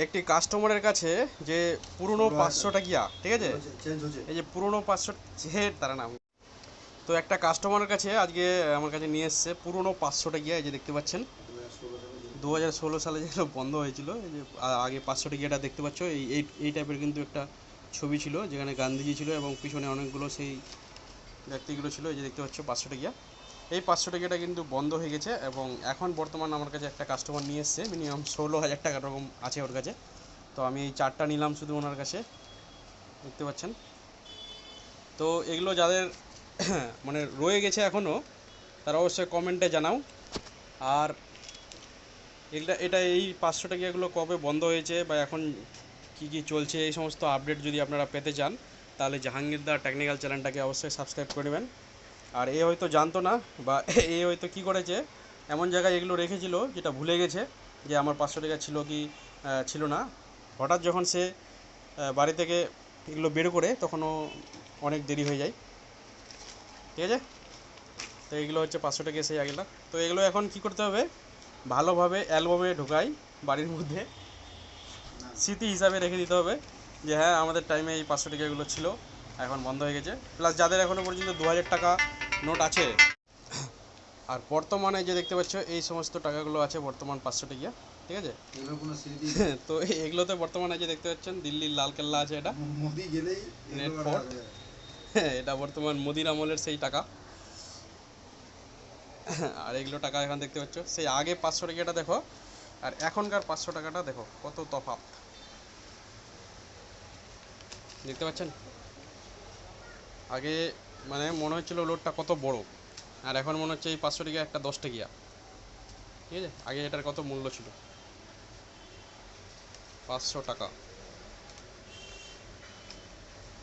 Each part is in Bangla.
একটি কাস্টমারের কাছে যে পুরনো 500 টাকিয়া, ঠিক আছে, এই যে পুরনো 500 তারা নাম, তো একটা কাস্টমারের কাছে আজকে আমার কাছে নিয়ে এসছে পুরনো 500 টাকিয়া। এই যে দেখতে পাচ্ছেন 2016 সালে যেগুলো বন্ধ হয়েছিল, এই যে আগে 500 টাকিয়াটা দেখতে পাচ্ছ, এই টাইপের কিন্তু একটা ছবি ছিল যেখানে গান্ধীজি ছিল এবং পিছনে অনেকগুলো সেই ব্যক্তিগুলো ছিল। এই যে দেখতে পাচ্ছ 500 টাকিয়া, এই 500 টাকাটা কিন্তু বন্ধ হয়ে গেছে এবং এখন বর্তমান আমার কাছে একটা কাস্টমার নিয়ে এসছে, মিনিমাম 16,000 টাকার রকম আছে ওর কাছে। তো আমি এই চারটা নিলাম শুধু ওনার কাছে, দেখতে পাচ্ছেন। তো এগুলো যাদের মানে রয়ে গেছে এখনও, তারা অবশ্যই কমেন্টে জানাও। আর এটা এই 500 টাকাগুলো কবে বন্ধ হয়েছে বা এখন কি কি চলছে এই সমস্ত আপডেট যদি আপনারা পেতে চান, তাহলে জাহাঙ্গীর দা টেকনিক্যাল চ্যানেলটাকে অবশ্যই সাবস্ক্রাইব করে নেবেন। আর এ হয়তো জানতো না, বা এ হয়তো কী করেছে, এমন জায়গায় এগুলো রেখেছিল যেটা ভুলে গেছে যে আমার 500 টাকা ছিল কি ছিল না। হঠাৎ যখন সে বাড়ি থেকে এগুলো বের করে, তখনও অনেক দেরি হয়ে যায়, ঠিক আছে। তো এগুলো হচ্ছে 500 টাকা সেই আগেটা। তো এগুলো এখন কি করতে হবে, ভালোভাবে অ্যালবামে ঢোকাই বাড়ির মধ্যে, স্মৃতি হিসাবে রেখে দিতে হবে যে হ্যাঁ আমাদের টাইমে এই 500 টাকাগুলো ছিল, এখন বন্ধ হয়ে গেছে। প্লাস যাদের এখনও পর্যন্ত 2000 টাকা নোট আছে, আর বর্তমানে যে দেখতে পাচ্ছ এই সমস্ত টাকাগুলো আছে বর্তমান 500 টাকা, ঠিক আছে। তো এগুলোতে বর্তমানে যে দেখতে পাচ্ছেন দিল্লির লালকেল্লা আছে, এটা মোদি গেলেই রেড ফোর্ট, এটা বর্তমান মোদির আমলের সেই টাকা। আর এগুলো টাকা এখন দেখতে পাচ্ছ, সেই আগে 500 টাকাটা দেখো আর এখনকার 500 টাকাটা দেখো কত তফাৎ, দেখতে পাচ্ছেন। আগে মানে মনে হচ্ছিল লোডটা কত বড়, আর এখন মনে হচ্ছে এই 500 টাকা একটা 10 টাকিয়া, ঠিক আছে। আগে এটার কত মূল্য ছিল, 500 টাকা,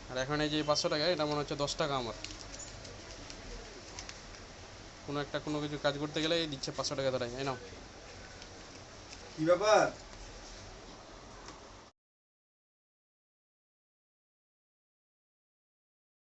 আর এখন এই যে 500 টাকা এটা মনে হচ্ছে 10 টাকা। আমার কোনো কিছু কাজ করতে গেলে দিচ্ছে 500 টাকা ধরে, এই নাও। কি ব্যাপার?